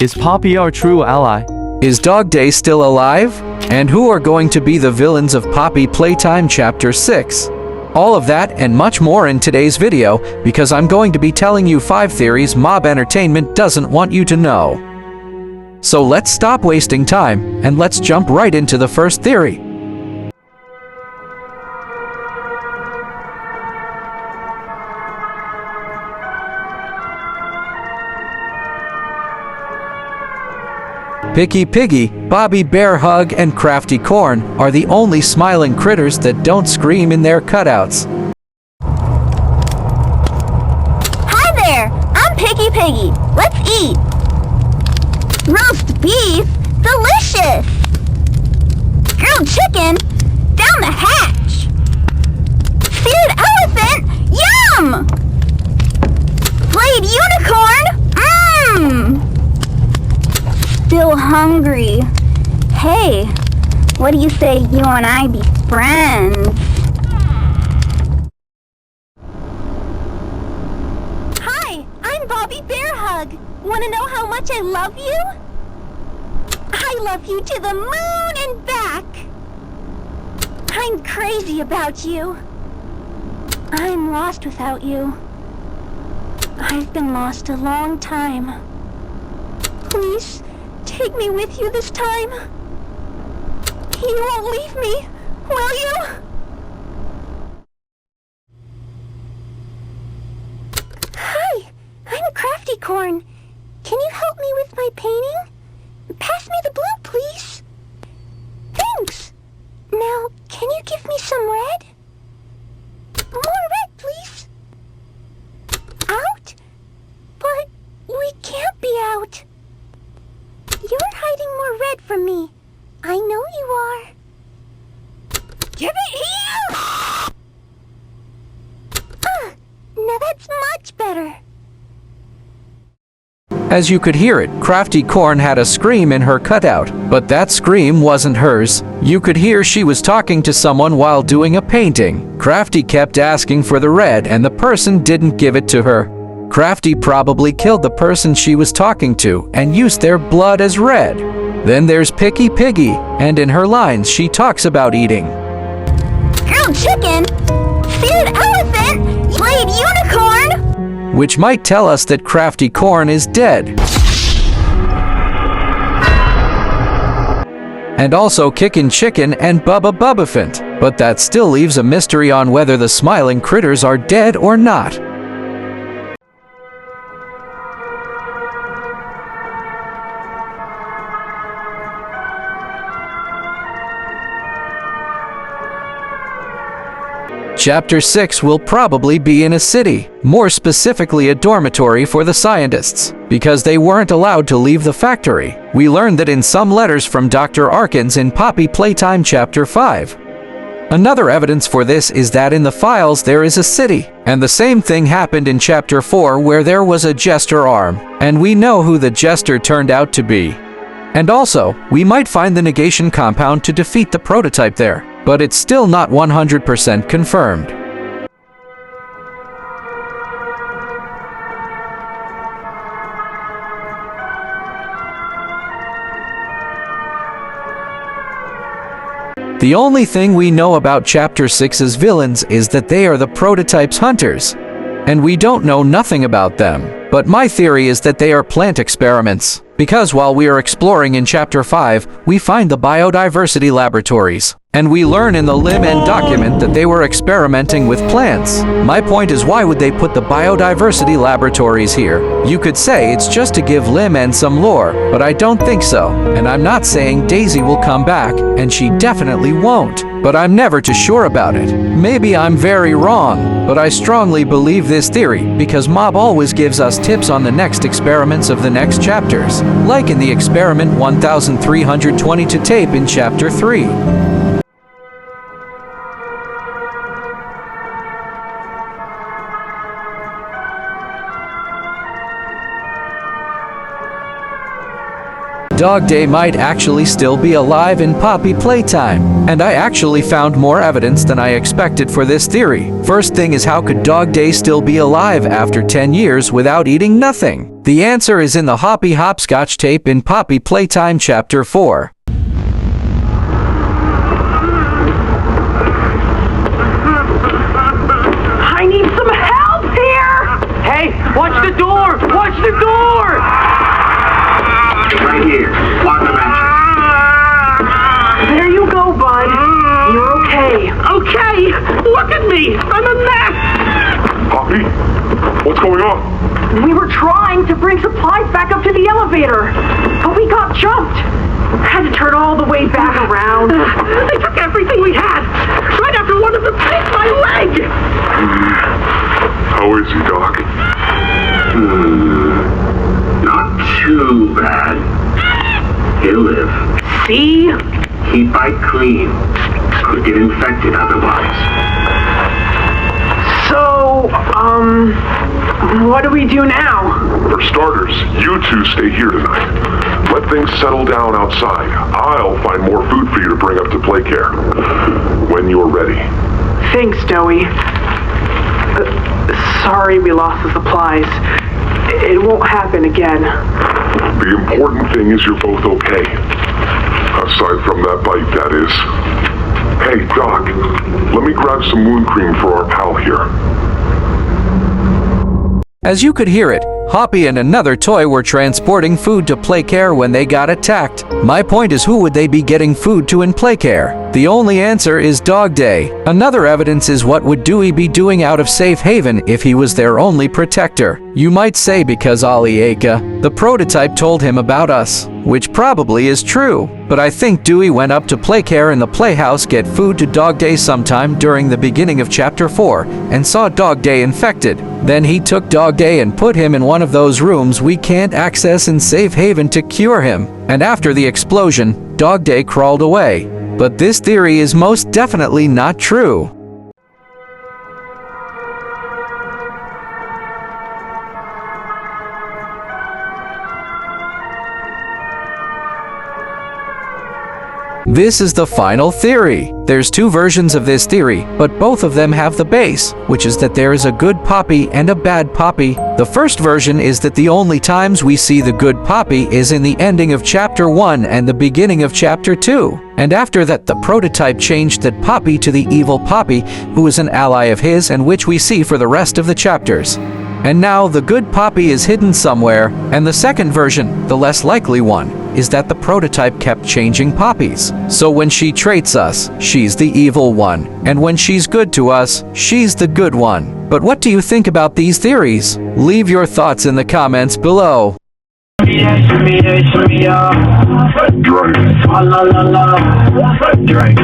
Is Poppy our true ally? Is DogDay still alive? And who are going to be the villains of Poppy Playtime Chapter 6? All of that and much more in today's video, because I'm going to be telling you 5 theories Mob Entertainment doesn't want you to know. So let's stop wasting time, and let's jump right into the first theory. Picky Piggy, Bobby Bear Hug, and Crafty Corn are the only smiling critters that don't scream in their cutouts. Hi there! I'm Picky Piggy. Let's eat! Roast beef? Delicious! Grilled chicken? Down the hatch! Seared elephant? Yum! Played unicorn? Mmm! Still hungry. Hey, what do you say you and I be friends? Hi, I'm Bobby Bear Hug. Want to know how much I love you? I love you to the moon and back. I'm crazy about you. I'm lost without you. I've been lost a long time. Please, take me with you this time. You won't leave me, will you? Hi, I'm Crafty Corn. Can you help me with my painting? Pass me the blue, please. Thanks. Now, can you give me some red? More red, please. Out? But we can't be out. You're hiding more red from me. I know you are. Give it here! Now that's much better. As you could hear it, Crafty Corn had a scream in her cutout, but that scream wasn't hers. You could hear she was talking to someone while doing a painting. Crafty kept asking for the red and the person didn't give it to her. Crafty probably killed the person she was talking to and used their blood as red. Then there's Picky Piggy, and in her lines she talks about eating. Grilled chicken? Seared elephant? Played unicorn? Which might tell us that Crafty Corn is dead. And also Kickin' Chicken and Bubba Bubbafant. But that still leaves a mystery on whether the smiling critters are dead or not. Chapter 6 will probably be in a city, more specifically a dormitory for the scientists, because they weren't allowed to leave the factory. We learned that in some letters from Dr. Arkins in Poppy Playtime Chapter 5. Another evidence for this is that in the files there is a city, and the same thing happened in Chapter 4 where there was a jester arm, and we know who the jester turned out to be. And also, we might find the negation compound to defeat the prototype there, but it's still not 100% confirmed. The only thing we know about Chapter 6's villains is that they are the prototype's hunters, and we don't know nothing about them. But my theory is that they are plant experiments, because while we are exploring in Chapter 5, we find the biodiversity laboratories. And we learn in the Lim End document that they were experimenting with plants. My point is, why would they put the biodiversity laboratories here? You could say it's just to give Lim End some lore, but I don't think so. And I'm not saying Daisy will come back, and she definitely won't. But I'm never too sure about it. Maybe I'm very wrong, but I strongly believe this theory, because Mob always gives us tips on the next experiments of the next chapters, like in the experiment 1320 to tape in Chapter 3. DogDay might actually still be alive in Poppy Playtime, and I actually found more evidence than I expected for this theory. First thing is, how could DogDay still be alive after 10 years without eating nothing? The answer is in the Hoppy Hopscotch tape in Poppy Playtime Chapter 4. I need some help here! Hey, watch the door! Watch the door! Right here. Lock the mattress. There you go, bud. You're okay. Okay! Look at me! I'm a mess! Poppy? What's going on? We were trying to bring supplies back up to the elevator, but we got jumped. Had to turn all the way back around. They took everything we had! Right after one of them bit my leg! How is he, Doc? Not too bad. He'll live. See? Keep bite clean. Could get infected otherwise. So, what do we do now? For starters, you two stay here tonight. Let things settle down outside. I'll find more food for you to bring up to play care. When you're ready. Thanks, Joey. Sorry we lost the supplies. It won't happen again. The important thing is you're both okay. Aside from that bite, that is. Hey, Doc, let me grab some wound cream for our pal here. As you could hear it, Hoppy and another toy were transporting food to Playcare when they got attacked. My point is, who would they be getting food to in Playcare? The only answer is DogDay. Another evidence is, what would Dewey be doing out of Safe Haven if he was their only protector? You might say because Alieka, the prototype, told him about us, which probably is true. But I think Dewey went up to Playcare in the Playhouse get food to DogDay sometime during the beginning of Chapter 4 and saw DogDay infected. Then he took DogDay and put him in one of those rooms we can't access in Safe Haven to cure him. And after the explosion, DogDay crawled away. But this theory is most definitely not true. This is the final theory. There's two versions of this theory, but both of them have the base, which is that there is a good Poppy and a bad Poppy. The first version is that the only times we see the good Poppy is in the ending of Chapter 1 and the beginning of Chapter 2. And after that, the prototype changed that Poppy to the evil Poppy, who is an ally of his and which we see for the rest of the chapters. And now the good Poppy is hidden somewhere, and the second version, the less likely one, is that the prototype kept changing Poppies. So when she traits us, she's the evil one, and when she's good to us, she's the good one. But what do you think about these theories? Leave your thoughts in the comments below. Drink.